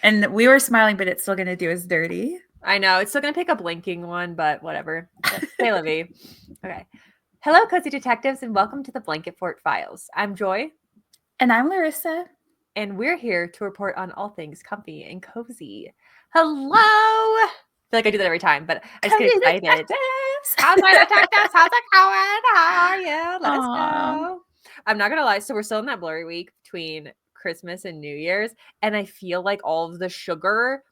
And we were smiling, but it's still going to do us dirty. I know. It's still going to pick a blinking one, but whatever. Say la vie. Okay. Hello, Cozy Detectives, and welcome to the Blanket Fort Files. I'm Joy. And I'm Larissa. And we're here to report on all things comfy and cozy. Hello! I feel like I do that every time, but I just get excited. How's my detectives? How's it going? How are you? Let us know. I'm not going to lie. So we're still in that blurry week between Christmas and New Year's. And I feel like all of the sugar,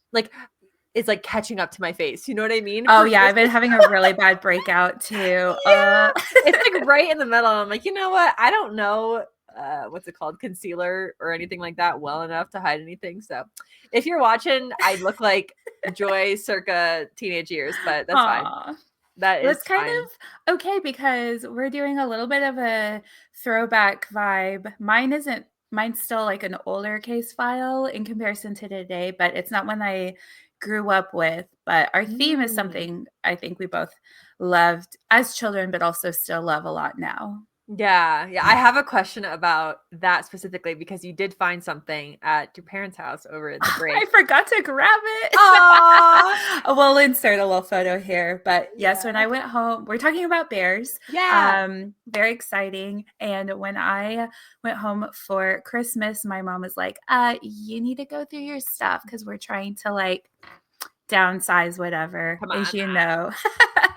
is catching up to my face. You know what I mean? Oh, yeah. I've been having a really bad breakout too. Yeah. It's right in the middle. I'm like, you know what? I don't know what's it called? Concealer or anything like that well enough to hide anything. So if you're watching, I look like Joy circa teenage years, but that's fine. That is kind of okay because we're doing a little bit of a throwback vibe. Mine's still like an older case file in comparison to today, but it's not one I grew up with. But our theme is something I think we both loved as children, but also still love a lot now. Yeah. I have a question about that specifically because you did find something at your parents' house over the break. I forgot to grab it. We'll insert a little photo here. But yes, when I went home, we're talking about bears. Yeah. Very exciting. And when I went home for Christmas, my mom was like, you need to go through your stuff because we're trying to downsize whatever. Come on. As you know.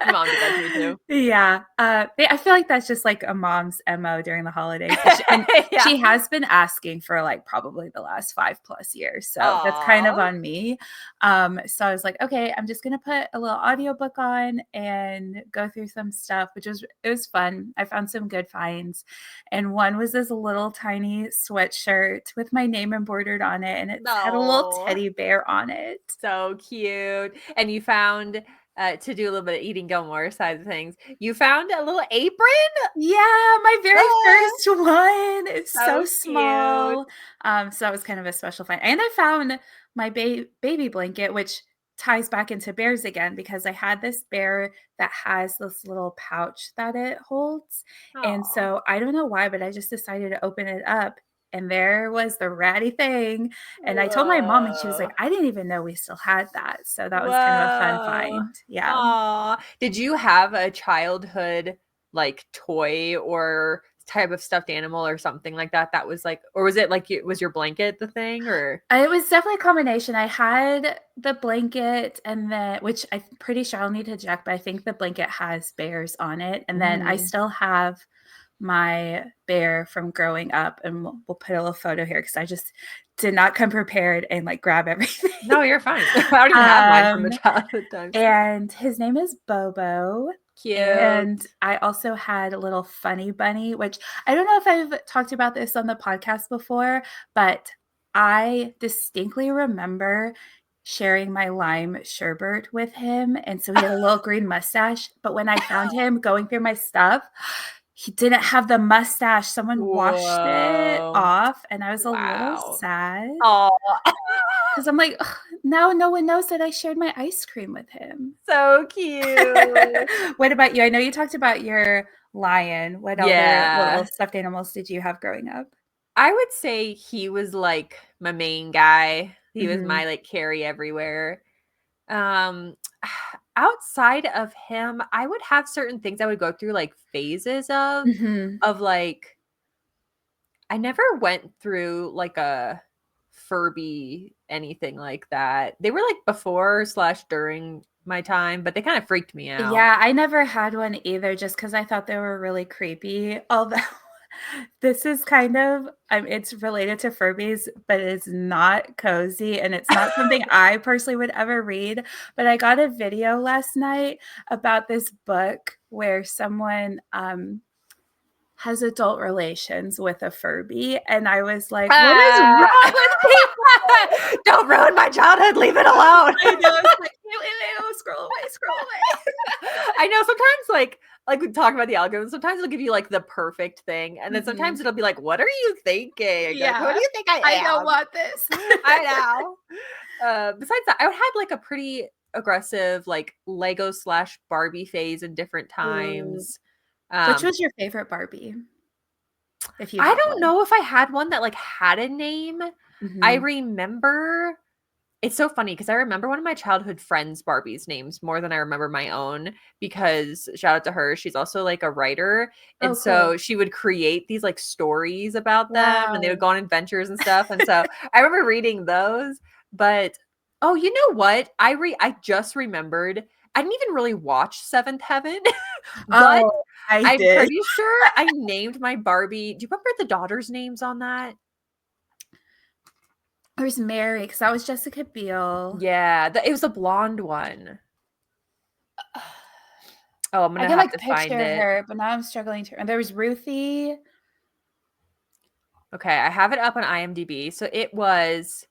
My mom did that to me too. Yeah. I feel like that's just like a mom's MO during the holidays. And she has been asking for probably the last 5+ years. So that's kind of on me. So I was like, okay, I'm just going to put a little audiobook on and go through some stuff, it was fun. I found some good finds. And one was this little tiny sweatshirt with my name embroidered on it. And it had a little teddy bear on it. So cute. And you found... to do a little bit of eating Gilmore side of things, you found a little apron? Yeah, my very first one. It's so small. Cute. So that was kind of a special find. And I found my baby blanket, which ties back into bears again because I had this bear that has this little pouch that it holds. Aww. And so I don't know why, but I just decided to open it up. And there was the ratty thing. And I told my mom, and she was like, I didn't even know we still had that. So that was kind of a fun find. Yeah. Aww. Did you have a childhood toy or type of stuffed animal or something like that was or was it was your blanket the thing? Or it was definitely a combination. I had the blanket and which I'm pretty sure I'll need to check, but I think the blanket has bears on it. And then I still have my bear from growing up, and we'll put a little photo here because I just did not come prepared and grab everything. No, you're fine. I don't even have mine from the childhood times. And his name is Bobo. Cute. And I also had a little funny bunny, which I don't know if I've talked about this on the podcast before, but I distinctly remember sharing my lime sherbet with him. And so he had a little green mustache. But when I found him going through my stuff, he didn't have the mustache. Someone washed it off, and I was a little sad. Because I'm like, now no one knows that I shared my ice cream with him. So cute. What about you? I know you talked about your lion. What little stuffed animals did you have growing up? I would say he was my main guy. He was my carry everywhere. Outside of him, I would have certain things I would go through phases of I never went through a Furby anything like that. They were before/during my time, but they kind of freaked me out. Yeah, I never had one either just because I thought they were really creepy. Although this is kind of, it's related to Furbies, but it's not cozy and it's not something I personally would ever read. But I got a video last night about this book where someone has adult relations with a Furby. And I was like, what is wrong with people? Don't ruin my childhood. Leave it alone. I know. It's like, wait, scroll away. I know sometimes we talk about the algorithm, sometimes it'll give you the perfect thing. And then sometimes it'll be like, what are you thinking? Yeah. What do you think I am? I don't want this. I know. Besides that, I would have a pretty aggressive Lego/Barbie phase in different times. Which was your favorite Barbie? I don't know if I had one that had a name. I Mm-hmm. remember it's so funny because I remember one of my childhood friends' Barbie's names more than I remember my own because shout out to her, she's also like a writer. Oh, And cool. so she would create these like stories about them and they would Wow. go on adventures and stuff. And so I remember reading those. But oh, you know what? I just remembered I didn't even really watch Seventh Heaven, but Oh, I I'm did. pretty sure I named my Barbie. Do you remember the daughters' names on that? There's Mary, because that was Jessica Biel. Yeah, it was a blonde one. Oh, I'm I gonna can have like to find picture it. her, but now I'm struggling to. And there was Ruthie. Okay, I have it up on IMDb. So it was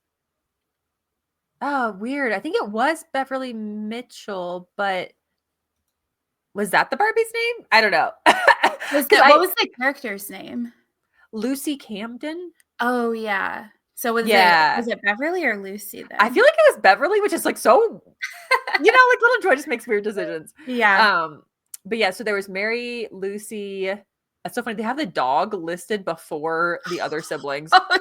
oh, weird. I think it was Beverly Mitchell, but was that the Barbie's name? I don't know. Was Cuz that what I was the character's name? Lucy Camden? Oh yeah. So Yeah. was it Beverly or Lucy I then? feel like it was Beverly, which is like so like little Joy just makes weird decisions. Yeah. Um, but yeah, so there was Mary, Lucy. That's so funny. They have the dog listed before the other siblings. Oh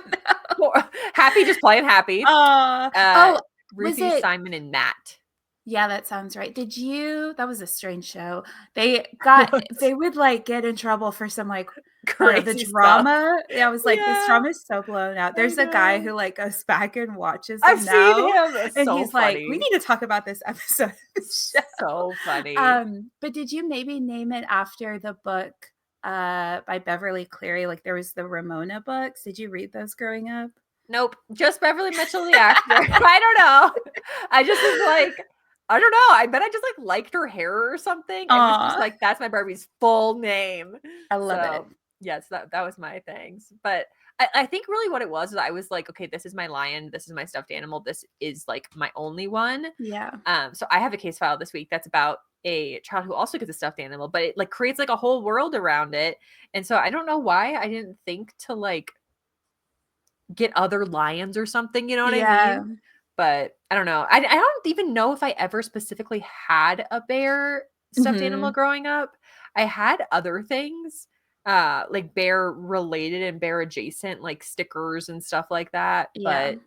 no. Happy, just playing happy. Uh, Oh, was Ruthie, it Simon, and Matt. yeah, that sounds right. That was a strange show. They would like get in trouble for some like the Crazy stuff. drama. Yeah, I was like, this Yeah, drama is so blown out. I There's a guy know. who like goes back and watches I've them seen now, him. It's and so he's like, we funny. need to talk about this episode of the show. So funny. But did you maybe name it after the book by Beverly Cleary? Like there was the Ramona books. Did you read those growing up? Nope, just Beverly Mitchell, the actor. I don't know. I just was like, I don't know. I bet I just like liked her hair or something, and was just Aw, like, that's my Barbie's full name. I love it. So yes, that was my things. But I think really what it was is I was like, okay, this is my lion, this is my stuffed animal, this is like my only one. Yeah. So I have a case file this week that's about a child who also gets a stuffed animal, but it like creates like a whole world around it. And so I don't know why I didn't think to like get other lions or something, you know what I Yeah. mean? But I don't know. I don't even know if I ever specifically had a bear stuffed animal Mhm. growing up. I had other things like bear related and bear adjacent, like stickers and stuff like that. Yeah. But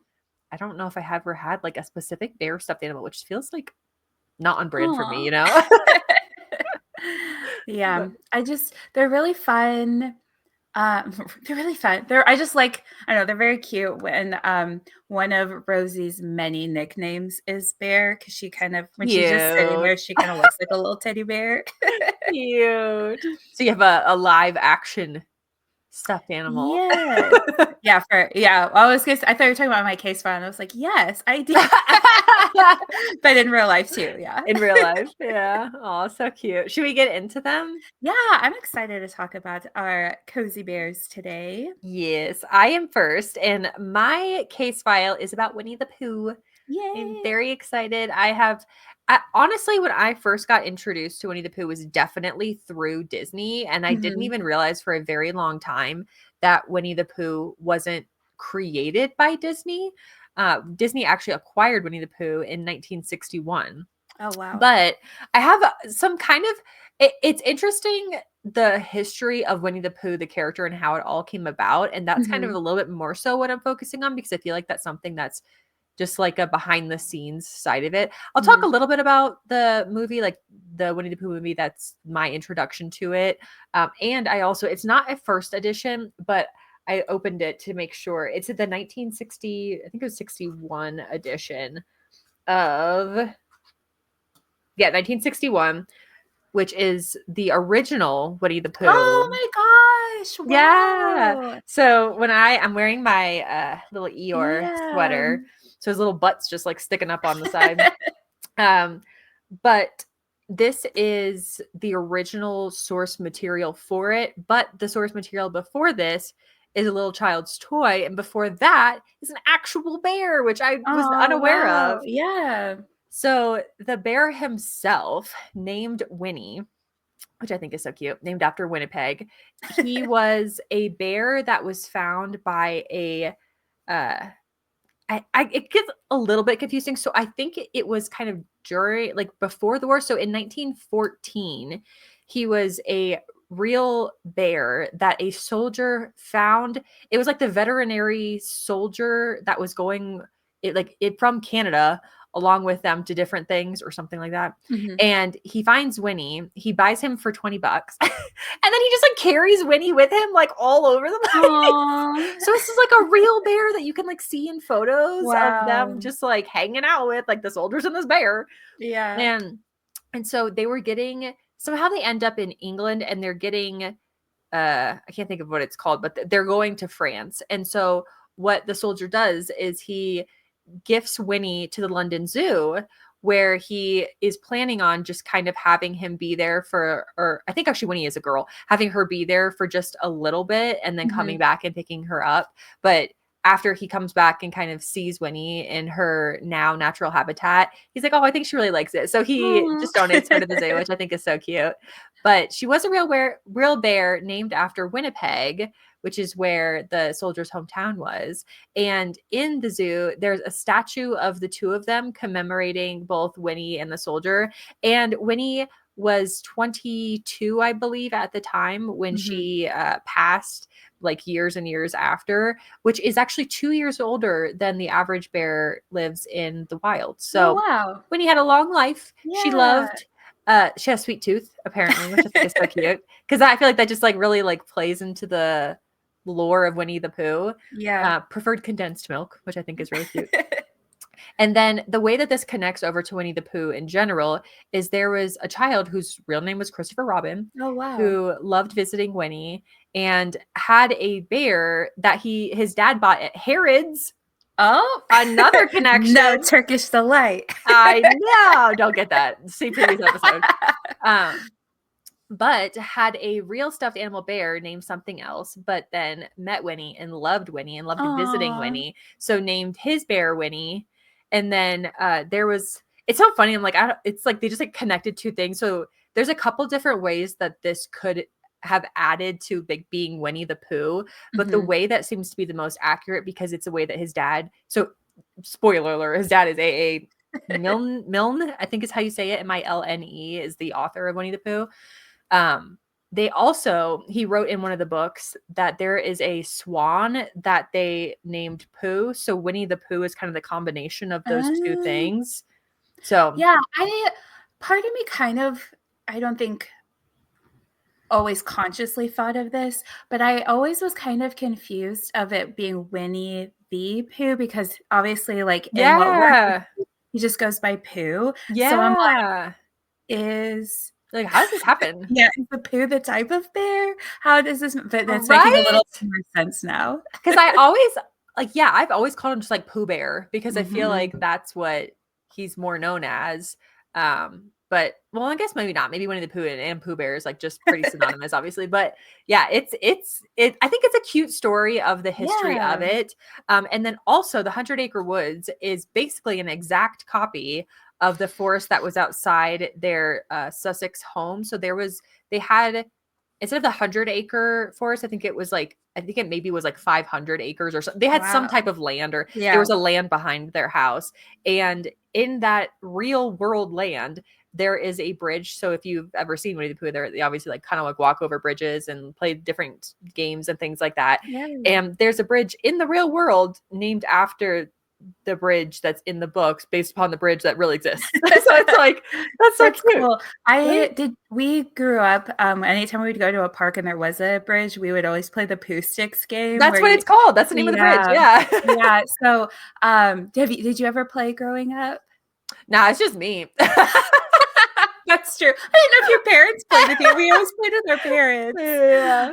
I don't know if I ever had like a specific bear stuffed animal, which feels like not on brand for me, Aw. you know? Yeah. But They're really fun. They're really fun. I just like, I don't know, they're very cute when one of Rosie's many nicknames is Bear because she kind of when she's just sitting cute. there, she kind of looks like a little teddy bear. Cute. So you have a live action stuffed animal. Yes. I thought you were talking about my case file, and I was like, yes, I did. But in real life too, yeah. In real life. Yeah. Oh, so cute. Should we get into them? Yeah, I'm excited to talk about our cozy bears today. Yes, I am first. And my case file is about Winnie the Pooh. I'm Yay. very excited. Honestly, when I first got introduced to Winnie the Pooh was definitely through Disney. And I didn't Mhm. even realize for a very long time that Winnie the Pooh wasn't created by Disney. Disney actually acquired Winnie the Pooh in 1961. Oh, wow. But I have some kind of it's interesting the history of Winnie the Pooh, the character, and how it all came about. And that's kind of Mhm. a little bit more so what I'm focusing on because I feel like that's something that's just like a behind the scenes side of it. I'll talk a Mhm. little bit about the movie, like the Winnie the Pooh movie. That's my introduction to it. And I also, it's not a first edition, but I opened it to make sure it's the 1960, I think it was 61 edition of, yeah, 1961, which is the original Winnie the Oh Pooh. my gosh. Yeah. Wow. So when I'm wearing my little Eeyore Yeah. sweater, so his little butt's just like sticking up on the side. Um, but this is the original source material for it, but the source material before this is a little child's toy, and before that is an actual bear, which I was Oh, unaware wow. of. Yeah. So the bear himself, named Winnie, which I think is so cute, named after Winnipeg. He was a bear that was found by a uh it gets a little bit confusing. So I think it was kind of during like before the war. So in 1914, he was a real bear that a soldier found. It was like the veterinary soldier that was going it from Canada along with them to different things or something like that. Mhm. And he finds Winnie. He buys him for $20. And then he just like carries Winnie with him like all over the place. Aww. So this is like a real bear that you can like see in photos of them Wow. just like hanging out with like the soldiers and this bear. Yeah. And so they were getting, somehow they end up in England and they're getting I can't think of what it's called, but they're going to France. And so what the soldier does is he gifts Winnie to the London Zoo, where he is planning on just kind of having him be there for, or I think actually Winnie is a girl, having her be there for just a little bit and then coming Mhm. back and picking her up. But after he comes back and kind of sees Winnie in her now natural habitat, he's like, oh, I think she really likes it. So he Aw. just donates her to the zoo, which I think is so cute. But she was a real bear named after Winnipeg, which is where the soldier's hometown was. And in the zoo, there's a statue of the two of them commemorating both Winnie and the soldier. And Winnie was 22, I believe, at the time when Mhm. she passed, like years and years after, which is actually 2 years older than the average bear lives in the wild. Oh, So wow. Winnie had a long life. She Yeah. loved she has a sweet tooth, apparently, which I think is so cute. Because I feel like that just like really like plays into the lore of Winnie the Pooh. Yeah. Preferred condensed milk, which I think is really cute. And then the way that this connects over to Winnie the Pooh in general is there was a child whose real name was Christopher Robin, Oh, wow. who loved visiting Winnie and had a bear that his dad bought at Harrods. Oh, Another no connection. Turkish delight. I know. Don't get that. See previous episode. But had a real stuffed animal bear named something else, but then met Winnie and loved visiting Aw. Winnie. So named his bear Winnie. And then it's so funny. I'm like, it's like they just like connected two things. So there's a couple different ways that this could have added to like being Winnie the Pooh. But the Mhm. way that seems to be the most accurate, because it's a way that his dad, so spoiler alert, his dad is A.A. Milne, I think is how you say it. Milne is the author of Winnie the Pooh. He wrote in one of the books that there is a swan that they named Pooh. So Winnie the Pooh is kind of the combination of those two Oh. things. So Yeah, part of me kind of, I don't think always consciously thought of this, but I always was kind of confused of it being Winnie the Pooh because obviously, like, in what we're yeah. he just goes by Pooh. So I'm like, Yeah. is Like, how does this happen? yeah, is the Pooh the type of bear? How does this but that's making a Right? little more sense now. Because I always I've always called him just like Pooh Bear because I feel Mhm. like that's what he's more known as. But well, I guess maybe not. Maybe Winnie the Pooh and Pooh Bear is like just pretty synonymous, obviously. But yeah, I think it's a cute story of the history of Yeah. it. And then also the Hundred Acre Woods is basically an exact copy of the forest that was outside their Sussex home. So they had, instead of the 100-acre forest, I think it maybe was like 500 acres or something. They had some Wow. type of land, or there Yeah. was a land behind their house. And in that real world land, there is a bridge. So if you've ever seen Winnie the Pooh, they obviously like kind of like walk over bridges and play different games and things like that. Yeah. And there's a bridge in the real world named after the bridge that's in the books, based upon the bridge that really exists. So it's like, that's so That's cute. cool. Right? We grew up, anytime we'd go to a park and there was a bridge, we would always play the Pooh Sticks game That's where what you it's called. That's the name of the bridge. yeah. Yeah. Yeah, so, did you ever play growing up? Nah, it's just me. That's true. I didn't know if your parents played with you. We always played with our parents. Yeah.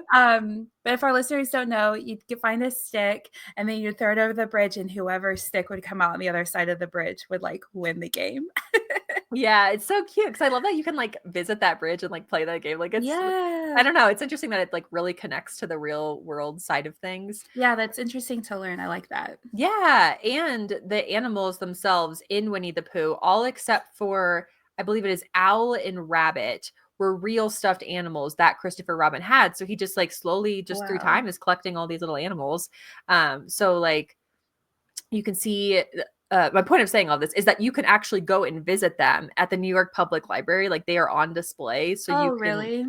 But if our listeners don't know, you'd find a stick and then you'd throw it over the bridge, and whoever stick would come out on the other side of the bridge would like win the game. Yeah, it's so cute because I love that you can like visit that bridge and like play that game. Like I Yeah. don't know, it's interesting that it like really connects to the real world side of things. Yeah, that's interesting to learn. I like that. Yeah, and the animals themselves in Winnie the Pooh, all except for I believe it is Owl and Rabbit, were real stuffed animals that Christopher Robin had. So he just like slowly, just through Wow. time, is collecting all these little animals. So like you can see my point of saying all this is that you can actually go and visit them at the New York Public Library. Like they are on display. So you Oh, can, really?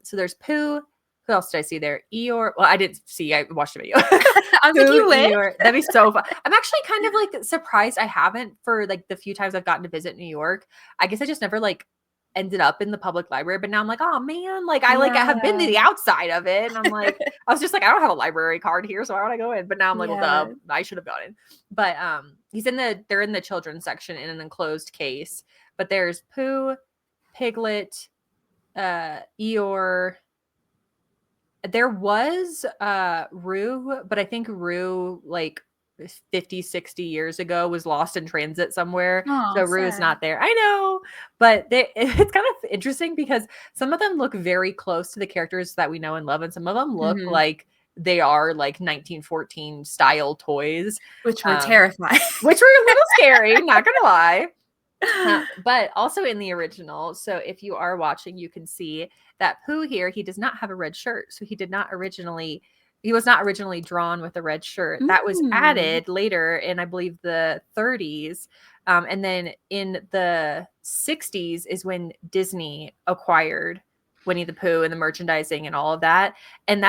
so there's Pooh. Who else did I see there? Eeyore. Well, I didn't see, I watched a video. I was like, Pooh, you win? Eeyore. That'd be so fun. I'm actually kind of like surprised I haven't for like the few times I've gotten to visit New York. I guess I just never like ended up in the public library, but now I'm like, oh man, like I like I have been to Yeah. the outside of it. And I'm like, I was just like, I don't have a library card here, so why would I go in? But now I'm like, well, Yeah. duh, I should have gone in. But they're in the children's section in an enclosed case. But there's Pooh, Piglet, Eeyore. There was Rue, but I think Rue like 50, 60 years ago was lost in transit somewhere. Oh, So Rue is sad. not there. I know. But it's kind of interesting because some of them look very close to the characters that we know and love, and some of them look Mhm. like they are like 1914 style toys. Which were terrifying. Which were a little scary, not gonna lie. But also in the original, so if you are watching, you can see that Pooh here, he does not have a red shirt. So he was not originally drawn with a red shirt. That was added later in, I believe, the 30s. And then in the 60s is when Disney acquired Winnie the Pooh and the merchandising and all of that. And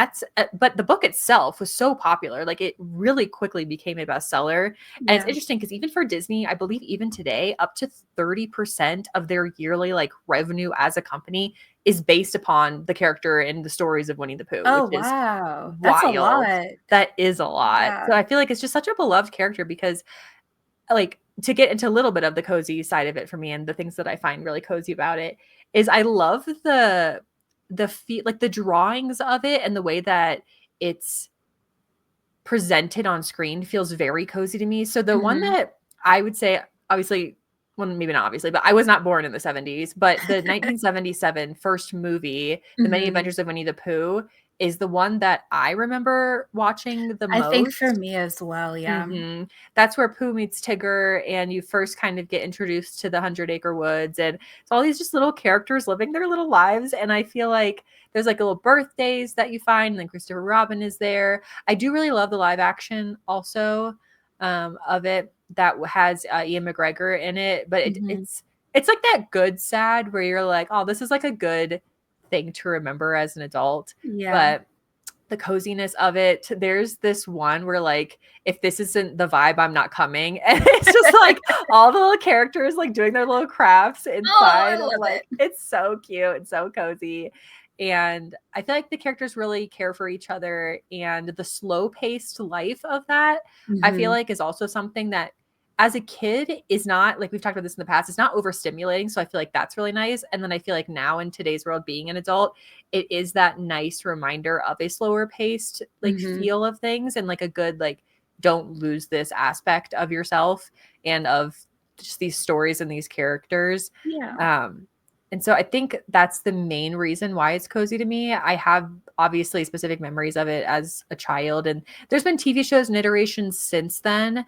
but the book itself was so popular, like it really quickly became a bestseller. And it's interesting because even for Disney, I believe even today, up to 30% of their yearly like revenue as a company is based upon the character and the stories of Winnie the Pooh. Oh, which is wow. That's a wild. lot. That is a lot. Yeah. So I feel like it's just such a beloved character because like to get into a little bit of the cozy side of it for me and the things that I find really cozy about it is I love the like the drawings of it and the way that it's presented on screen feels very cozy to me. So the one that I would say, obviously, well, maybe not obviously, but I was not born in the 70s, but the 1977 first movie, The Many Adventures of Winnie the Pooh, is the one that I remember watching the I most. think for me as well, yeah. That's where Pooh meets Tigger, and you first kind of get introduced to the 100 Acre Woods, and it's all these just little characters living their little lives. And I feel like there's like little birthdays that you find, and then Christopher Robin is there. I do really love the live action also of it that has Ian McGregor in it, but it's like that good sad where you're like, oh, this is like a good thing to remember as an adult. But the coziness of it, there's this one where like, if this isn't the vibe, I'm not coming. And it's just like all the little characters like doing their little crafts inside. Oh, I love it. It's so cute and so cozy. And I feel like the characters really care for each other, and the slow paced life of that, I feel like is also something that as a kid is not, like we've talked about this in the past, it's not overstimulating. So I feel like that's really nice. And then I feel like now in today's world, being an adult, it is that nice reminder of a slower paced like feel of things, and like a good, like, don't lose this aspect of yourself and of just these stories and these characters. And so I think that's the main reason why it's cozy to me. I have obviously specific memories of it as a child, and there's been TV shows and iterations since then.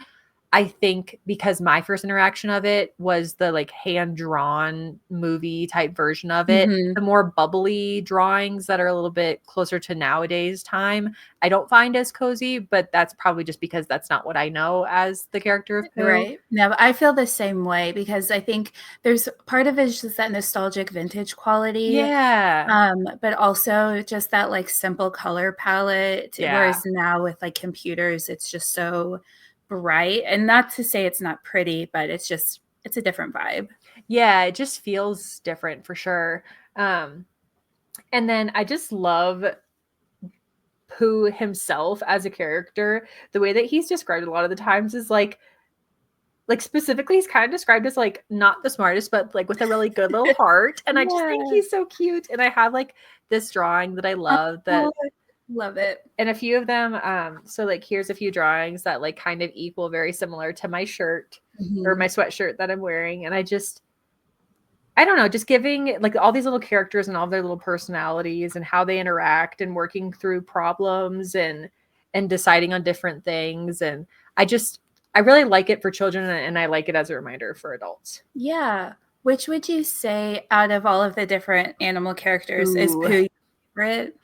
I think because my first interaction of it was the like hand-drawn movie type version of it. The more bubbly drawings that are a little bit closer to nowadays time, I don't find as cozy, but that's probably just because that's not what I know as the character of Pooh. Right. No, I feel the same way because I think there's part of it is just that nostalgic vintage quality. Yeah. But also just that like simple color palette. Yeah. Whereas now with like computers, it's just so bright, and not to say it's not pretty, but it's a different vibe. Yeah, it just feels different for sure. And then I just love Pooh himself as a character. The way that he's described a lot of the times is like specifically he's kind of described as like not the smartest, but like with a really good little heart. And I just think he's so cute. And I have like this drawing that I love that love it. And a few of them, so like here's a few drawings that like kind of equal very similar to my shirt or my sweatshirt that I'm wearing. And I don't know, just giving like all these little characters and all their little personalities and how they interact and working through problems and deciding on different things. And I really like it for children, and I like it as a reminder for adults. Yeah. Which would you say out of all of the different animal characters is Pooh your favorite?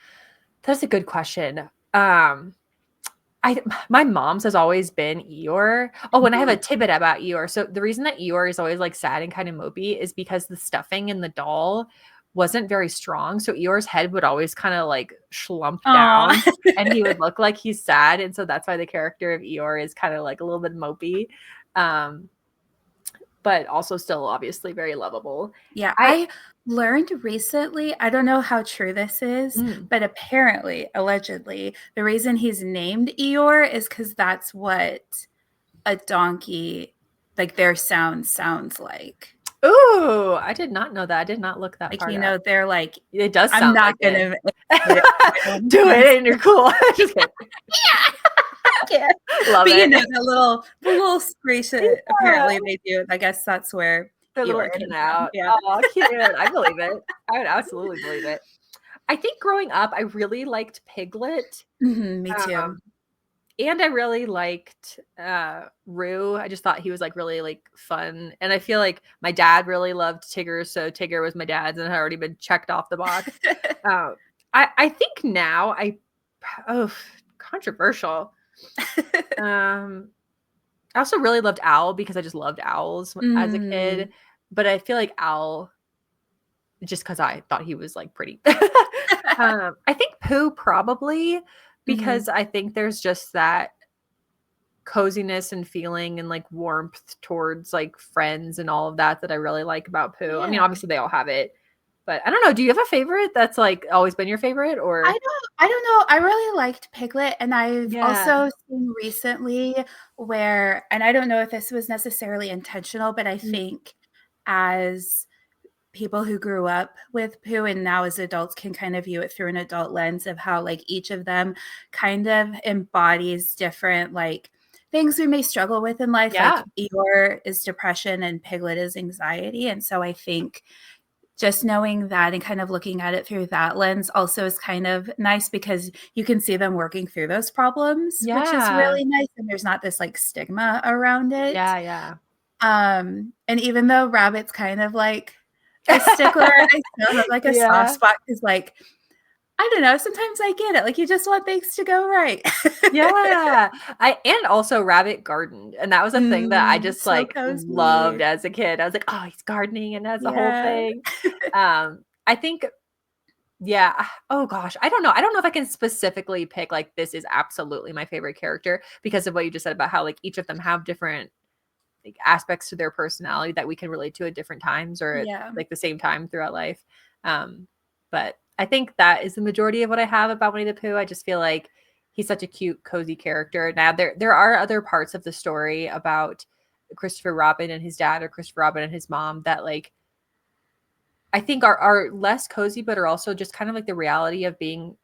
That's a good question. my mom's has always been Eeyore. Oh, and I have a tidbit about Eeyore. So the reason that Eeyore is always like sad and kind of mopey is because the stuffing in the doll wasn't very strong. So Eeyore's head would always kind of like slump Aw. down and he would look like he's sad. And so that's why the character of Eeyore is kind of like a little bit mopey. But also still obviously very lovable. Yeah, I I learned recently, I don't know how true this is, mm, but apparently, allegedly, the reason he's named Eeyore is because that's what a donkey, like their sound sounds like. ooh, I did not know that. I did not look that Like, part up. they're like, It does I'm sound not like it. gonna Do it and you're cool. Just kidding. yeah. Love But it. the little screech that Yeah. apparently they do. I guess that's where They're a little Eeyore in came and from. out. Yeah. Oh, cute. I believe it. I would absolutely believe it. I think growing up, I really liked Piglet. Me too. Um, and I really liked Rue. I just thought he was like really like fun. And I feel like my dad really loved Tigger, so Tigger was my dad's and had already been checked off the box. I think now controversial. I also really loved Owl because I just loved owls as a kid. But I feel like Owl, just because I thought he was like pretty. I think Pooh probably because I think there's just that coziness and feeling and like warmth towards like friends and all of that that I really like about Pooh. I mean, Yeah. obviously they all have it, but I don't know. Do you have a favorite that's like always been your favorite or? I don't know. I really liked Piglet, and I've Yeah. also seen recently where, and I don't know if this was necessarily intentional, but I think as people who grew up with Pooh and now as adults can kind of view it through an adult lens of how like each of them kind of embodies different like things we may struggle with in life. Yeah. Like Eeyore is depression and Piglet is anxiety. And so I think just knowing that and kind of looking at it through that lens also is kind of nice because you can see them working through those problems, which is Yeah. really nice. And there's not this like stigma around it. Yeah. Yeah. And even though Rabbit's kind of like a stickler, I still have like a soft Yeah. spot because like, I don't know, sometimes I get it. Like you just want things to go right. Yeah. And also Rabbit gardened. And that was a thing that I just So like loved cozy. as a kid. I was like, oh, he's gardening and that's the whole Yeah. thing. I think, yeah. Oh gosh. I don't know. I don't know if I can specifically pick like this is absolutely my favorite character because of what you just said about how like each of them have different like aspects to their personality that we can relate to at different times or at Yeah. like the same time throughout life. But I think that is the majority of what I have about Winnie the Pooh. I just feel like he's such a cute, cozy character. Now there are other parts of the story about Christopher Robin and his dad or Christopher Robin and his mom that like I think are less cozy, but are also just kind of like the reality of being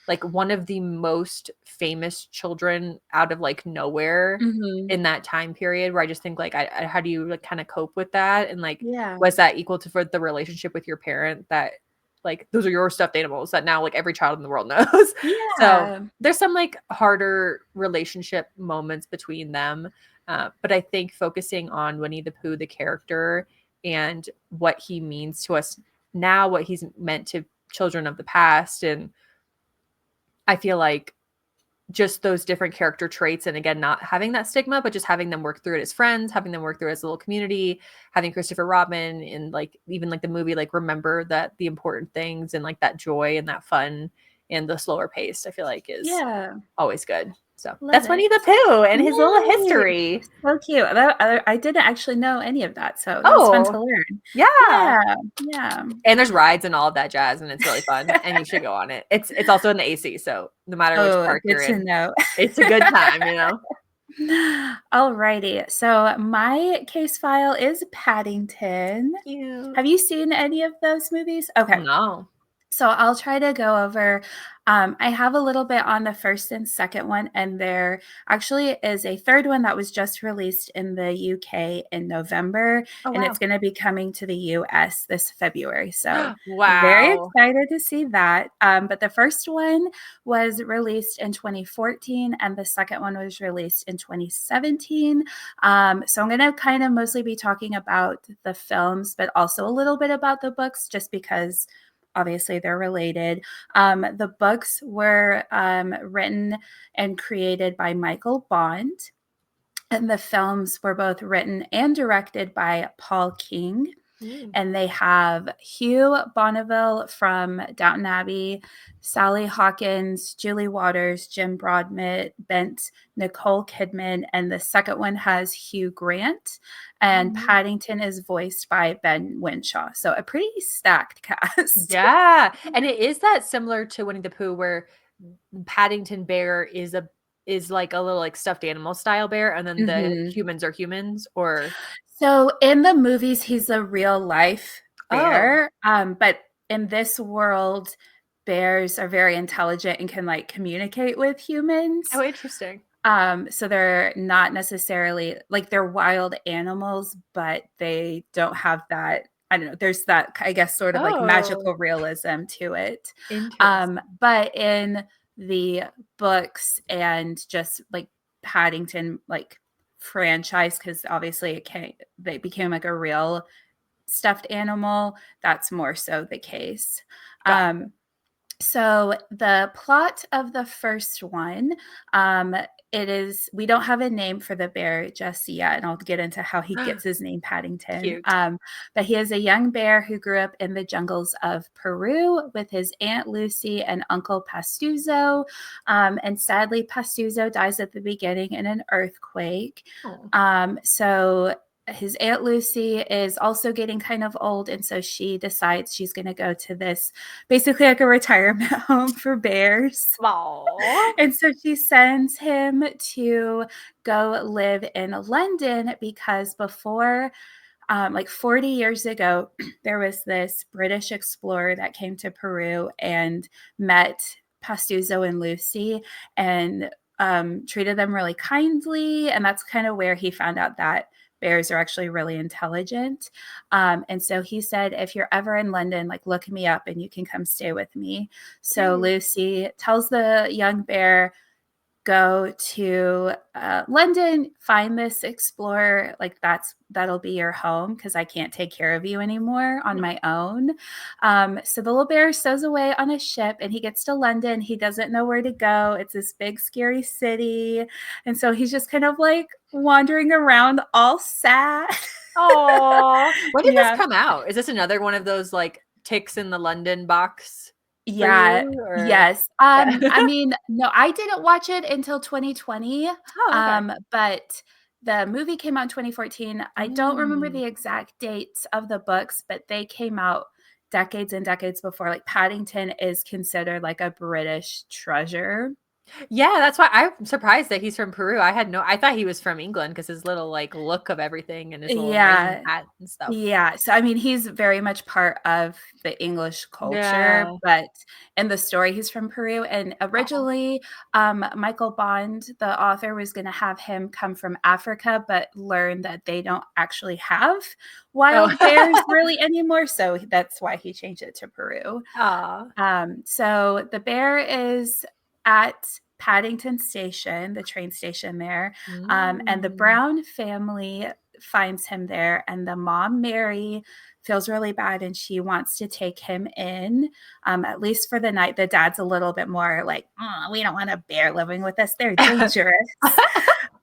like one of the most famous children out of like nowhere Mhm. in that time period where I just think like how do you like kind of cope with that and like Yeah. was that equal to for the relationship with your parent that like those are your stuffed animals that now like every child in the world knows. So Yeah. there's some like harder relationship moments between them. But I think focusing on Winnie the Pooh, the character, and what he means to us now, what he's meant to children of the past. And I feel like just those different character traits and again not having that stigma but just having them work through it as friends, having them work through it as a little community, having Christopher Robin and like even like the movie like remember that the important things and like that joy and that fun and the slower pace I feel like is Yeah. always good. So Love that's Winnie it. the Pooh and his little Yay! history. So cute. I didn't actually know any of that, so that was fun Oh to learn. yeah. Yeah. Yeah. And there's rides and all of that jazz and it's really fun and you should go on it. It's also in the AC, so no matter which Oh, park good you're to in, know. it's a good time, you know. Alrighty. So my case file is Paddington. Cute. Have you seen any of those movies? Okay. No. So I'll try to go over. I have a little bit on the first and second one, and there actually is a third one that was just released in the UK in November, Oh and it's wow. going to be coming to the US this February. So very Wow. excited to see that. But the first one was released in 2014, and the second one was released in 2017. So I'm going to kind of mostly be talking about the films, but also a little bit about the books, just because obviously they're related. The books were written and created by Michael Bond, and the films were both written and directed by Paul King. And they have Hugh Bonneville from Downton Abbey, Sally Hawkins, Julie Waters, Jim Broadbent, Nicole Kidman, and the second one has Hugh Grant. And Paddington is voiced by Ben Winshaw. So a pretty stacked cast. Yeah. And it is that similar to Winnie the Pooh, where Paddington Bear is like a little like stuffed animal style bear, and then the humans are humans, or so in the movies he's a real life bear. But in this world, bears are very intelligent and can like communicate with humans. Oh, interesting. So they're not necessarily like, they're wild animals, but they don't have that, I don't know, there's that, I guess, sort of like magical realism to it. Interesting. But in the books and just like Paddington like franchise, because obviously they became like a real stuffed animal, that's more so the case. So the plot of the first one, we don't have a name for the bear just yet, and I'll get into how he gets his name Paddington. But he is a young bear who grew up in the jungles of Peru with his Aunt Lucy and Uncle Pastuzo. And sadly, Pastuzo dies at the beginning in an earthquake. So his Aunt Lucy is also getting kind of old, and so she decides she's going to go to this basically like a retirement home for bears. And so she sends him to go live in London because before, like 40 years ago, there was this British explorer that came to Peru and met Pastuzo and Lucy and treated them really kindly. And that's kind of where he found out that bears are actually really intelligent. And so he said, if you're ever in London, like look me up and you can come stay with me. So Lucy tells the young bear, go to London, find this explorer, like that'll be your home because I can't take care of you anymore on my own. So the little bear stows away on a ship and he gets to London. He doesn't know where to go. It's this big, scary city. And so he's just kind of like wandering around all sad. Oh, when did this come out? Is this another one of those like ticks in the London box? Yeah. Yes. I mean, no, I didn't watch it until 2020. But the movie came out in 2014. I don't remember the exact dates of the books, but they came out decades and decades before. Like Paddington is considered like a British treasure. Yeah, that's why I'm surprised that he's from Peru. I thought he was from England because his little like look of everything and his little rain hat and stuff. Yeah. So, I mean, he's very much part of the English culture, but in the story, he's from Peru. And originally, Michael Bond, the author, was going to have him come from Africa, but learned that they don't actually have wild bears really anymore. So that's why he changed it to Peru. So the bear is at Paddington Station, the train station there. And the Brown family finds him there, and the mom, Mary, feels really bad and she wants to take him in, at least for the night. The dad's a little bit more like, we don't want a bear living with us. They're dangerous.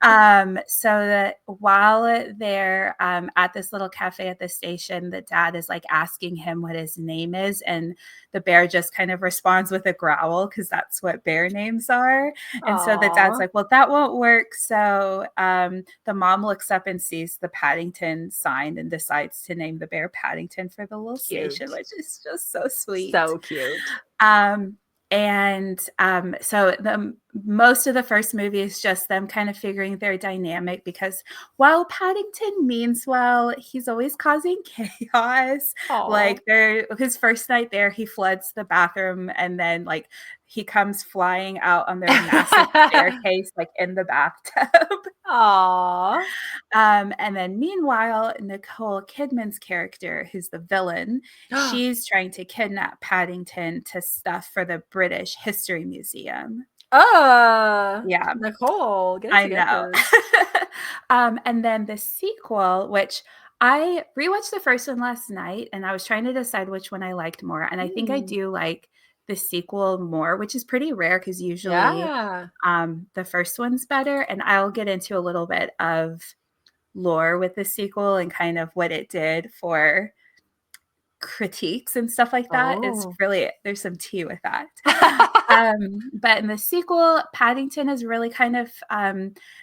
So that while they're at this little cafe at the station, the dad is like asking him what his name is, and the bear just kind of responds with a growl because that's what bear names are. And so the dad's like, well, that won't work. So the mom looks up and sees the Paddington sign and decides to name the bear Paddington for the little station, which is just so sweet. So cute. So most of the first movie is just them kind of figuring their dynamic, because while Paddington means well, he's always causing chaos. Like his first night there, he floods the bathroom and then like he comes flying out on their massive staircase, like in the bathtub. And then meanwhile, Nicole Kidman's character, who's the villain, she's trying to kidnap Paddington to stuff for the British History Museum. Yeah. Nicole, get it I together. know. And then the sequel, which I rewatched the first one last night, and I was trying to decide which one I liked more, and I think I Mm. do like the sequel more, which is pretty rare because usually, Yeah. the first one's better, and I'll get into a little bit of lore with the sequel and kind of what it did for critiques and stuff like that. It's Oh. really there's some tea with that. But in the sequel, Paddington has really kind of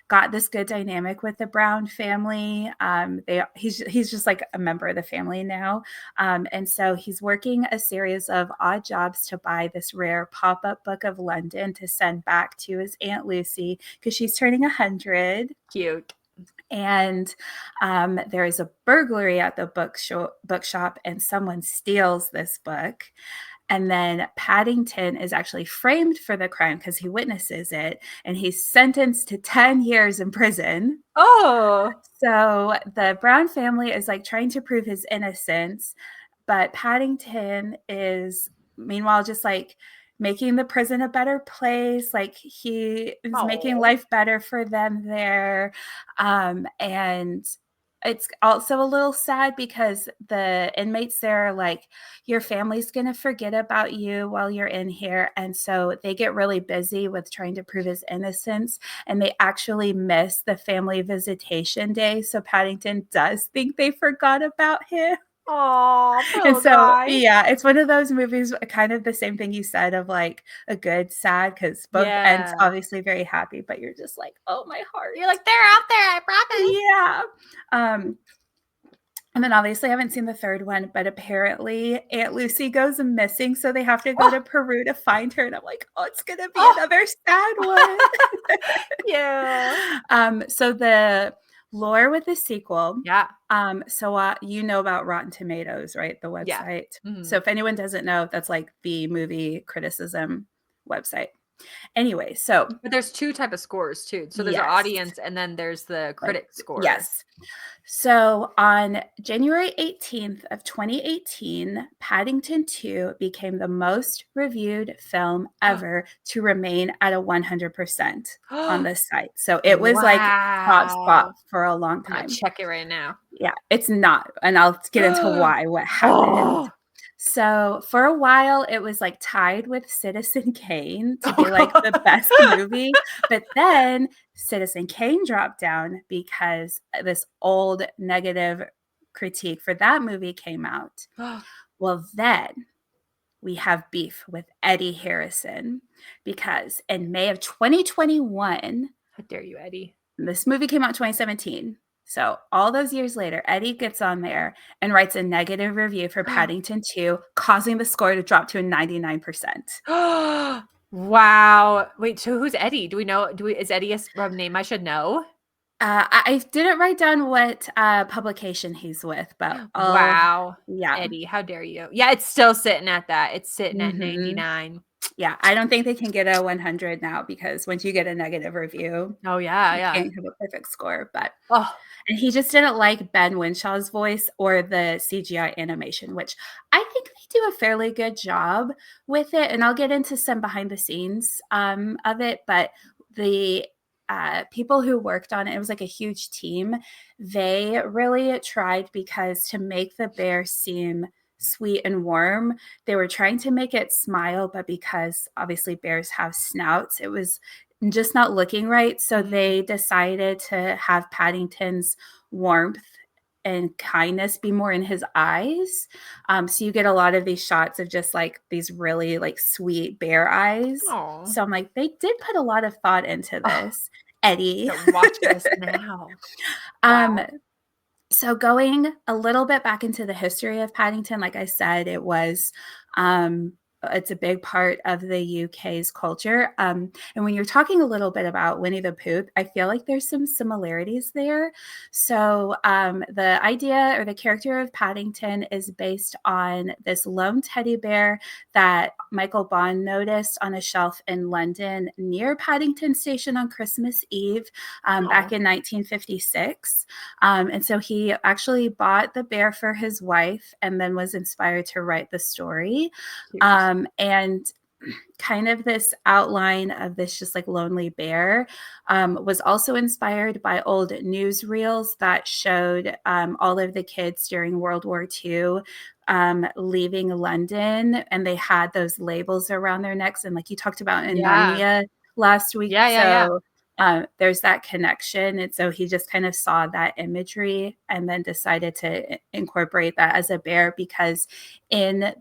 got this good dynamic with the Brown family. He's just like a member of the family now, and so he's working a series of odd jobs to buy this rare pop-up book of London to send back to his Aunt Lucy because she's turning 100. Cute. And there is a burglary at the bookshop, and someone steals this book. And then Paddington is actually framed for the crime because he witnesses it, and he's sentenced to 10 years in prison. Oh. So the Brown family is like trying to prove his innocence, but Paddington is meanwhile just like making the prison a better place. Like he is making Oh. life better for them there. And it's also a little sad because the inmates there are like, your family's going to forget about you while you're in here. And so they get really busy with trying to prove his innocence, and they actually miss the family visitation day. So Paddington does think they forgot about him. Oh, poor And little so, guy. yeah, it's one of those movies, kind of the same thing you said of like a good, sad, because both ends Yeah. obviously very happy, but you're just like, oh, my heart. You're like, they're out there, I promise. Yeah. And then obviously I haven't seen the third one, but apparently Aunt Lucy goes missing, so they have to go to Oh, Peru to find her. And I'm like, oh, it's gonna be oh, another sad one. yeah. So the lore with the sequel. Yeah. You know about Rotten Tomatoes, right? The Yeah. website. Mhm. So if anyone doesn't know, that's like the movie criticism website. Anyway, so But there's 2 type of scores too. So there's an yes, audience and then there's the like critic score. yes. So on January 18th of 2018, Paddington 2 became the most reviewed film ever to remain at a 100% on the site. So it was like top spot Wow. for a long I'm gonna time. check it right now. Yeah, it's not, and I'll get into what happened. Oh. So for a while, it was like tied with Citizen Kane to be like the best movie, but then Citizen Kane dropped down because this old negative critique for that movie came out. Well, then we have beef with Eddie Harrison because in May of 2021, How dare you, Eddie? this movie came out in 2017. So all those years later, Eddie gets on there and writes a negative review for Paddington 2, causing the score to drop to a 99%. Wow. Wait, so who's Eddie? Do we know? Is Eddie a name I should know? I didn't write down what publication he's with, but Wow. yeah. Eddie, how dare you? Yeah, it's still sitting at that. It's sitting at Mm-hmm. 99. Yeah, I don't think they can get a 100 now because once you get a negative review, Oh, yeah, you yeah. can't have a perfect score. But Oh, and he just didn't like Ben Winshaw's voice or the CGI animation, which I think they do a fairly good job with it. And I'll get into some behind the scenes of it. But the people who worked on it, it was like a huge team. They really tried because to make the bear seem sweet and warm, they were trying to make it smile, but because obviously bears have snouts, it was just not looking right. So they decided to have Paddington's warmth and kindness be more in his eyes. So you get a lot of these shots of just like these really like sweet bear eyes. oh. So I'm like, they did put a lot of thought into this, Eddie. Watch this now. um, Wow. so going a little bit back into the history of Paddington, like I said, it's a big part of the UK's culture. And when you're talking a little bit about Winnie the Pooh, I feel like there's some similarities there. So the idea or the character of Paddington is based on this lone teddy bear that Michael Bond noticed on a shelf in London near Paddington Station on Christmas Eve back in 1956. And so he actually bought the bear for his wife and then was inspired to write the story. And kind of this outline of this just like lonely bear was also inspired by old newsreels that showed all of the kids during World War II leaving London, and they had those labels around their necks. And like you talked about in Yeah. Narnia last week. Yeah. So there's that connection. And so he just kind of saw that imagery and then decided to incorporate that as a bear, because in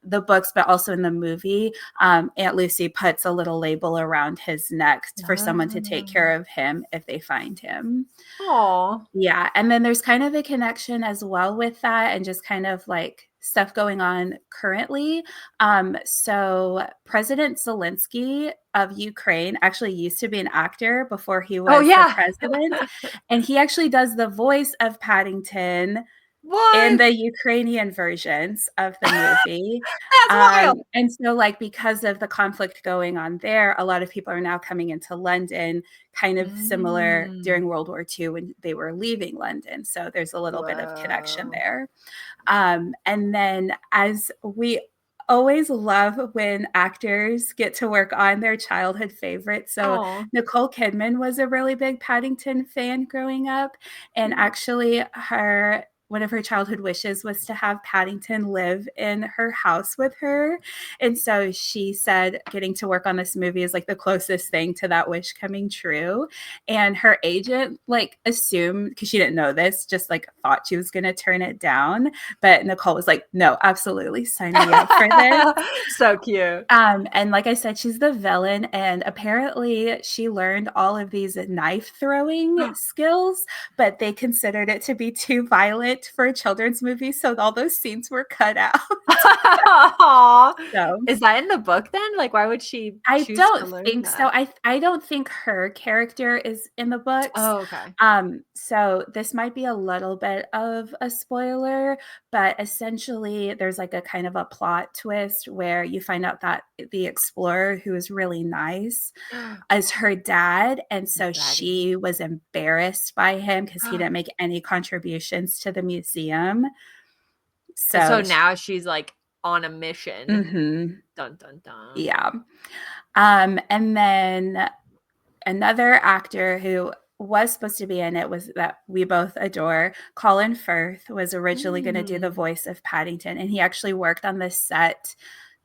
the books, but also in the movie, Aunt Lucy puts a little label around his neck for someone to take care of him if they find him. Oh. Yeah. And then there's kind of a connection as well with that, and just kind of like stuff going on currently. So President Zelensky of Ukraine actually used to be an actor before he Oh was the yeah. president. And he actually does the voice of Paddington in What? the Ukrainian versions of the movie. That's wild. And so, like, because of the conflict going on there, a lot of people are now coming into London, kind of similar during World War II when they were leaving London. So there's a little bit of connection Whoa. there. And then, as we always love when actors get to work on their childhood favorites. So Oh. Nicole Kidman was a really big Paddington fan growing up, and actually her one of her childhood wishes was to have Paddington live in her house with her. And so she said getting to work on this movie is like the closest thing to that wish coming true. And her agent like assumed, because she didn't know this, just like thought she was going to turn it down. But Nicole was like, no, absolutely, sign me up for this. So cute. And like I said, she's the villain, and apparently she learned all of these knife throwing skills, but they considered it to be too violent for a children's movie, so all those scenes were cut out. So Is that in the book then? Like, why would she I choose to don't learn think so. that? I don't think her character is in the books. Oh, okay. So this might be a little bit of a spoiler, but essentially there's like a kind of a plot twist where you find out that the explorer, who is really nice, is her dad. And so Daddy. she was embarrassed by him because he didn't make any contributions to the museum. And so So now she's like on a mission. mhm, Dun dun dun. yeah. And then another actor who was supposed to be in it was that we both adore. Colin Firth was originally going to do the voice of Paddington, and he actually worked on this set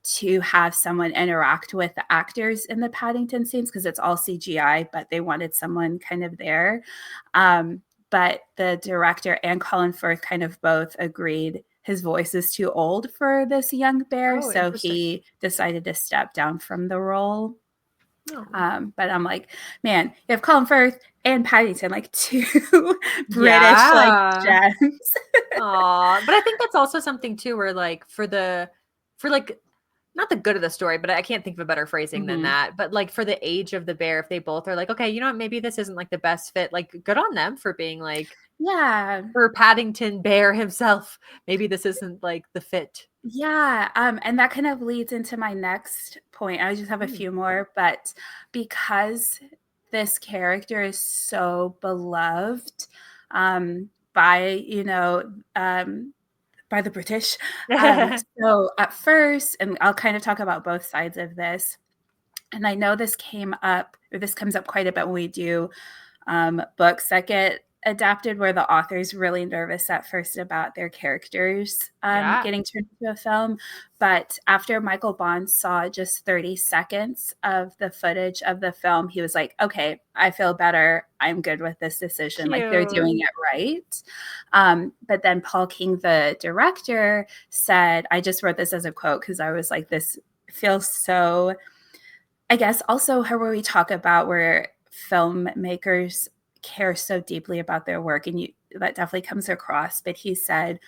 to have someone interact with the actors in the Paddington scenes because it's all CGI, but they wanted someone kind of there. But the director and Colin Firth kind of both agreed his voice is too old for this young bear, Oh, so interesting. he decided to step down from the role. Oh. But I'm like, man, you have Colin Firth and Paddington, like two British like Yeah. gems. Aw. But I think that's also something too where like for like not the good of the story, but I can't think of a better phrasing than Mhm. that. But like for the age of the bear, if they both are like, okay, you know what, maybe this isn't like the best fit, like good on them for being like Yeah. for Paddington Bear himself. Maybe this isn't like the fit. Yeah. And that kind of leads into my next point. I just have a Mm. few more, but because this character is so beloved by, by the British. So at first, and I'll kind of talk about both sides of this. And I know this came up, or this comes up quite a bit when we do books that get adapted, where the author's really nervous at first about their characters Yeah. getting turned into a film. But after Michael Bond saw just 30 seconds of the footage of the film, he was like, okay, I feel better. I'm good with this decision. Like they're Cute. doing it right. But then Paul King, the director, said, I just wrote this as a quote because I was like, this feels so, I guess also where we talk about where filmmakers care so deeply about their work, and that definitely comes across. But he said,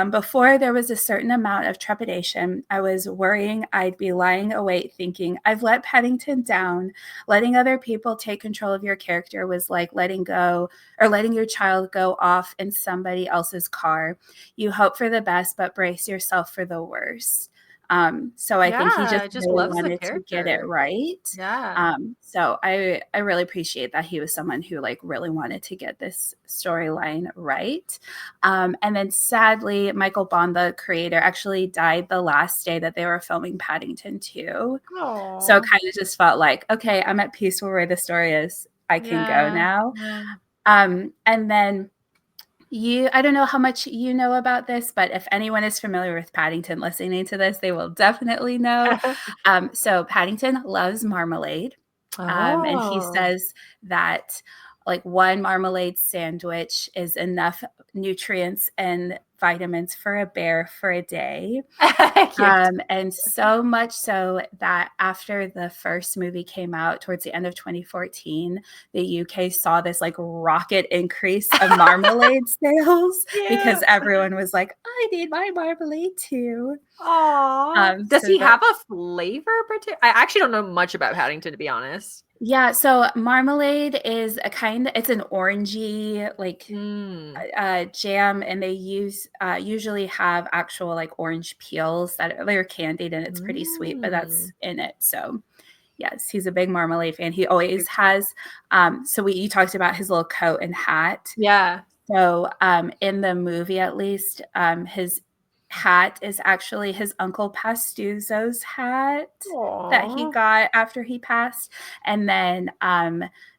before there was a certain amount of trepidation, I was worrying I'd be lying awake thinking, I've let Paddington down. Letting other people take control of your character was like letting go or letting your child go off in somebody else's car. You hope for the best, but brace yourself for the worst. So I think he just just really loves the wanted to get it character. right. Yeah. So I really appreciate that he was someone who like really wanted to get this storyline right. And then sadly, Michael Bond, the creator, actually died the last day that they were filming Paddington 2. So it Oh. kind of just felt like, okay, I'm at peace with where the story is. I can go Yeah. now. Yeah. And then I don't know how much you know about this, but if anyone is familiar with Paddington listening to this, they will definitely know. So Paddington loves marmalade. And he Oh. says that like one marmalade sandwich is enough nutrients and vitamins for a bear for a day. Cute. And so much so that after the first movie came out towards the end of 2014, the UK saw this like rocket increase of marmalade sales because Cute. everyone was like, I need my marmalade too. Aw. Does So he that have a flavor? I actually don't know much about Paddington, to be honest. Yeah, so marmalade is it's an orangey like Mm. jam, and they usually have actual like orange peels that they're candied and it's pretty sweet, but that's Mm. in it. So yes, he's a big marmalade fan. He always has. So you talked about his little coat and hat. Yeah. So in the movie, at least, his hat is actually his uncle Pastuzo's hat that he Aw. got after he passed. And then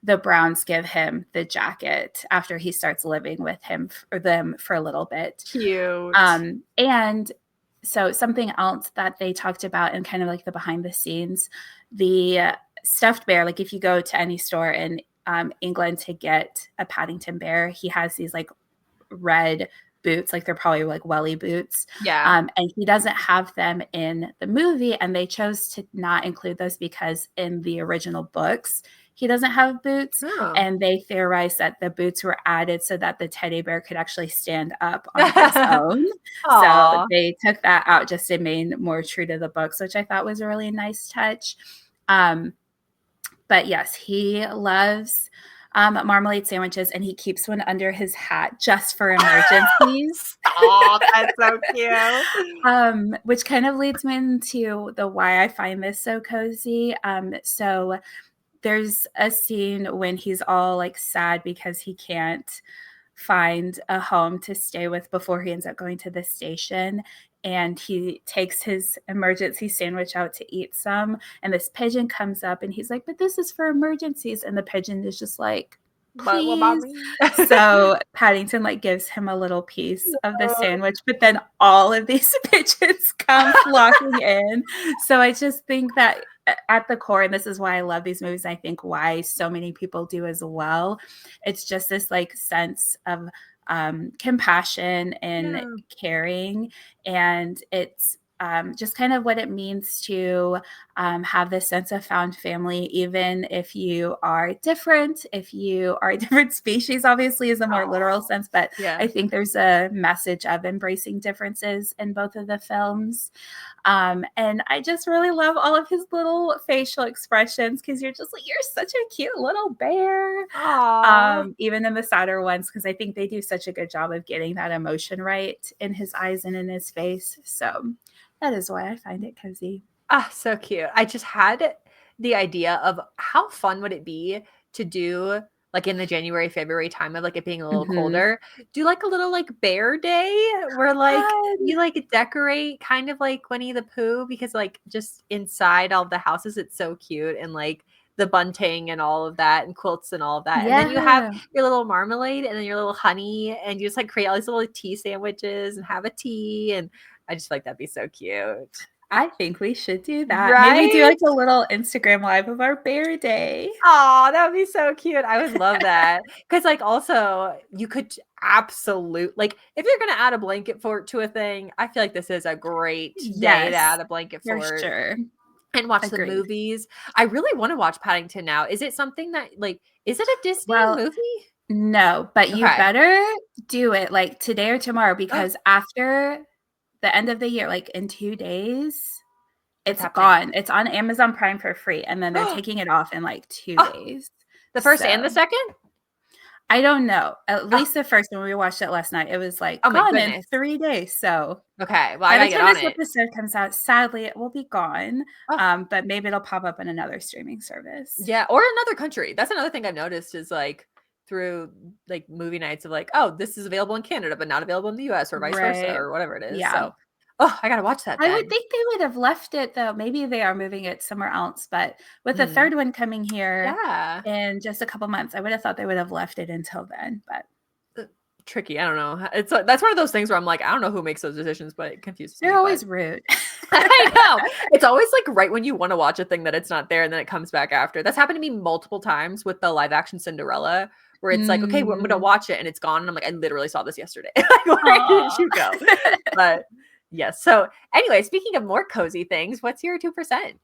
the Browns give him the jacket after he starts living with them for a little bit. Cute. And so something else that they talked about in kind of like the behind the scenes, the stuffed bear, like if you go to any store in England to get a Paddington bear, he has these like red boots, like they're probably like welly boots. Yeah. And he doesn't have them in the movie, and they chose to not include those because in the original books, he doesn't have boots. Oh. And they theorized that the boots were added so that the teddy bear could actually stand up on his own. So Aw. they took that out just to remain more true to the books, which I thought was a really nice touch. But yes, he loves marmalade sandwiches, and he keeps one under his hat just for emergencies. Stop. That's so cute. Which kind of leads me into the why I find this so cozy. So there's a scene when he's all like sad because he can't find a home to stay with before he ends up going to the station. And he takes his emergency sandwich out to eat some. And this pigeon comes up and he's like, but this is for emergencies. And the pigeon is just like, But what about please. me? So Paddington like gives him a little piece of the sandwich, but then all of these pigeons come flocking in. So I just think that at the core, and this is why I love these movies, I think why so many people do as well, it's just this like sense of compassion and Yeah. caring, and it's just kind of what it means to have this sense of found family, even if you are different, if you are a different species, obviously is a more literal sense, but Yeah. I think there's a message of embracing differences in both of the films. And I just really love all of his little facial expressions because you're just like, you're such a cute little bear. Aw. Even in the sadder ones, because I think they do such a good job of getting that emotion right in his eyes and in his face. So that is why I find it cozy. Ah, so cute. I just had the idea of how fun would it be to do like in the January, February time of like it being a little Mm-hmm. colder, do like a little like bear day where like you like decorate kind of like Winnie the Pooh because like just inside all the houses, it's so cute and like the bunting and all of that and quilts and all of that. And then you have Yeah, your little marmalade and then your little honey and you just like create all these little tea sandwiches and have a tea. And I just feel like that'd be so cute. I think we should do that. Maybe do Right? like a little Instagram live of our bear day. Oh, that would be so cute. I would love that. Because, like, also, you could absolute like, if you're gonna add a blanket fort to a thing, I feel like this is a great day to Yes, add a blanket for fort sure. and watch the Agreed. movies. I really wanna watch Paddington now. Is it something that, like is it a Disney Well, movie? no, but you Okay. better do it like today or tomorrow Oh, because after the end of the year, like in 2 days, what's it's happening? gone. It's on Amazon Prime for free, and then they're taking it off in like 2 Oh, days. the first and So the second? I don't know. At Oh, least the first one we watched it last night, it was like oh my gone in goodness. 3 days. So Okay, well, I by the gotta get time on this it. episode comes out, sadly, it will be gone. Oh, But maybe it'll pop up in another streaming service. yeah, or another country. That's another thing I've noticed is like through like movie nights of like, oh, this is available in Canada, but not available in the US or vice versa Right. or whatever it is. Yeah. So, oh, I gotta watch that I would then. think they would have left it though. Maybe they are moving it somewhere else, but with the Hmm. third one coming here Yeah. in just a couple months, I would have thought they would have left it until then. But Uh, Tricky. I don't know. It's like, that's one of those things where I'm like, I don't know who makes those decisions, but it confuses they're me. But always rude. I know. It's always like right when you want to watch a thing that it's not there and then it comes back after. That's happened to me multiple times with the live action Cinderella, where it's like, okay, well, I'm going to Mm. watch it and it's gone. And I'm like, I literally saw this yesterday. Like, where did Aw. you go? But yes. So, anyway, speaking of more cozy things, what's your 2%?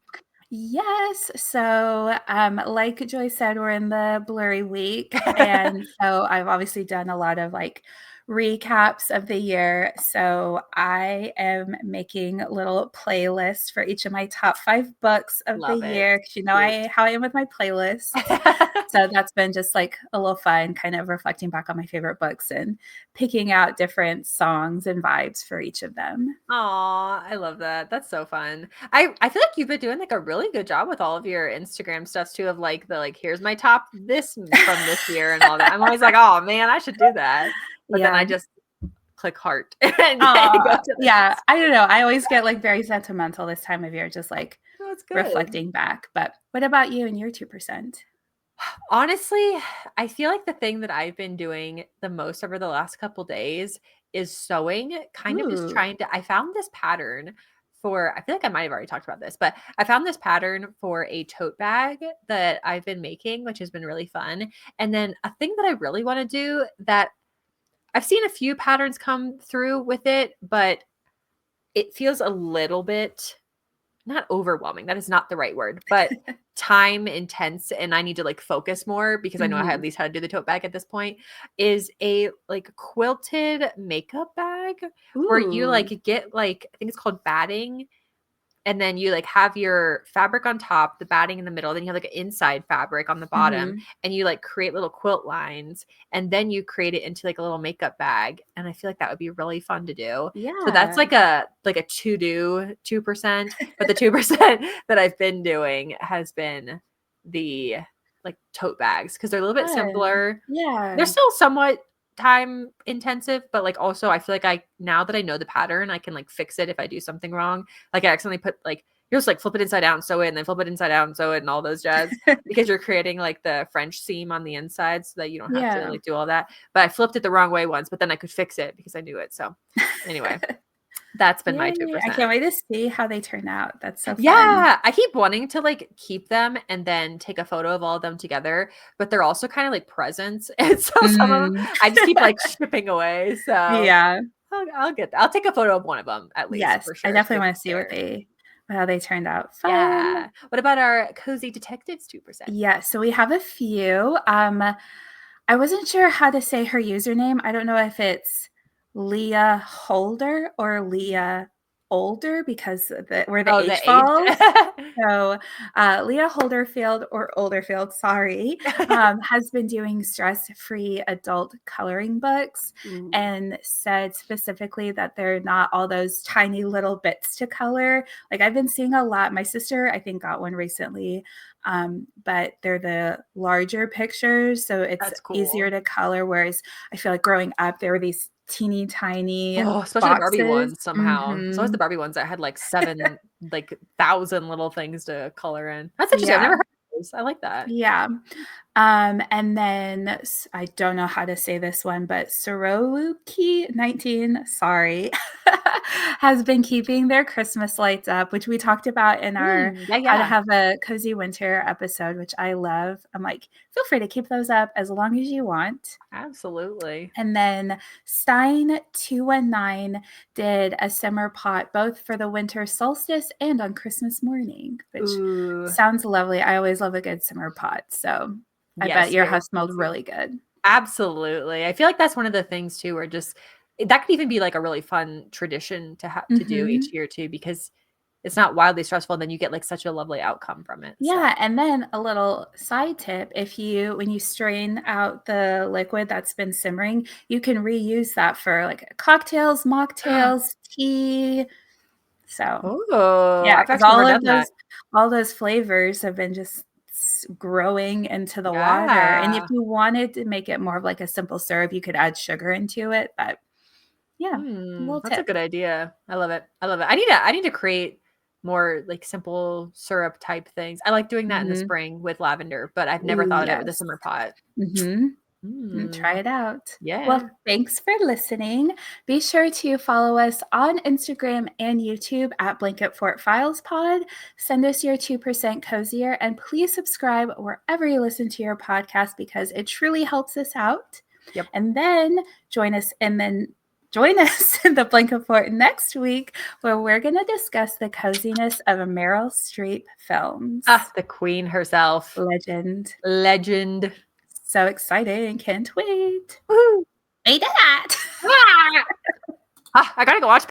Yes. So, like Joy said, we're in the blurry week. And so I've obviously done a lot of like recaps of the year. So I am making little playlists for each of my top 5 books of the Love it. year. 'Cause you know Cute. how I am with my playlists. So that's been just like a little fun, kind of reflecting back on my favorite books and picking out different songs and vibes for each of them. Aw, I love that. That's so fun. I feel like you've been doing like a really good job with all of your Instagram stuff too, of like the like here's my top from this year and all that. I'm always like, oh man, I should do that. But then Yeah. I just click heart and then go Aw, to the yeah, next. I don't know, I always get, like, very sentimental this time of year, just, like, That's good. reflecting back, but what about you and your 2%? Honestly, I feel like the thing that I've been doing the most over the last couple days is sewing, kind of just Ooh, trying to I found this pattern for I feel like I might have already talked about this, but I found this pattern for a tote bag that I've been making, which has been really fun. And then a thing that I really want to do that I've seen a few patterns come through with it, but it feels a little bit not overwhelming, that is not the right word, but time intense and I need to like focus more because I know I at mhm. least how to do the tote bag at this point is a like quilted makeup bag where you Ooh, like get like I think it's called batting and then you like have your fabric on top, the batting in the middle, then you have like an inside fabric on the bottom mhm. and you like create little quilt lines and then you create it into like a little makeup bag and I feel like that would be really fun to do. So that's Yeah, like a to do 2%, but the 2% that I've been doing has been the like tote bags because they're a little bit fun. simpler. They're Yeah, still somewhat time intensive, but like also I feel like I now that I know the pattern, I can like fix it if I do something wrong. Like I accidentally put like you just like flip it inside out and sew it, and then flip it inside out and sew it, and all those jazz because you're creating like the French seam on the inside so that you don't have to yeah. like do all that. But I flipped it the wrong way once, but then I could fix it because I knew it. So anyway, that's been my Yay, I can't 2%. wait to see how they turn out, that's so fun. Yeah, I keep wanting to like keep them and then take a photo of all of them together, but they're also kind of like presents. And so some of them Mm, I just keep like shipping away. So yeah, I'll take a photo of one of them at least yes, for I sure so definitely they wanna can see share. how they turned out. Fun. Yeah. What about our cozy detectives 2%? Yeah, so we have a few. I wasn't sure how to say her username. I don't know if it's Leah Holder or Leah Older because where the Oh, the H age. falls. So, Leah Holderfield or Olderfield, sorry, has been doing stress-free adult coloring books Ooh, and said specifically that they're not all those tiny little bits to color. Like I've been seeing a lot. My sister, I think, got one recently, but they're the larger pictures, so it's that's easier cool. to color. Whereas I feel like growing up, there were these teeny tiny Oh, especially the Barbie boxes. ones somehow. It's always Hmm. the Barbie ones that had like 7 like 1,000 little things to color in. That's interesting. I've Yeah. never heard of those. I like that. Yeah. And then I don't know how to say this one, but Soroki 19, sorry, has been keeping their Christmas lights up, which we talked about in our Yeah, How to yeah. Have a Cozy Winter episode, which I love. I'm like, feel free to keep those up as long as you want. Absolutely. And then Stein 219 did a simmer pot both for the winter solstice and on Christmas morning, which Ooh, sounds lovely. I always love a good simmer pot. So I bet yes, your very house smelled cozy. really good. Absolutely. I feel like that's one of the things too, where just that could even be like a really fun tradition to have to do Mhm. each year too, because it's not wildly stressful, and then you get like such a lovely outcome from it. Yeah, and then a little side tip, when you strain out the liquid that's been simmering, you can reuse that for like cocktails, mocktails, tea. So Oh, yeah, I've because actually never done that. all those flavors have been just growing into the water. And if Yeah. you wanted to make it more of like a simple syrup, you could add sugar into it. But yeah, a little That's a tip. good idea. I love it. I love it. I need to create more like simple syrup type things. I like doing that in the spring with lavender, but I've never Ooh, thought of it with a yes. simmer pot. Try it out. Yeah. Well, thanks for listening. Be sure to follow us on Instagram and YouTube at Blanket Fort Files Pod. Send us your 2% cozier, and please subscribe wherever you listen to your podcast because it truly helps us out. Yep. And then join us in the Blanket Fort next week, where we're going to discuss the coziness of Meryl Streep films. The queen herself. Legend. So exciting. Can't wait. Woo-hoo. I did that. I gotta go watch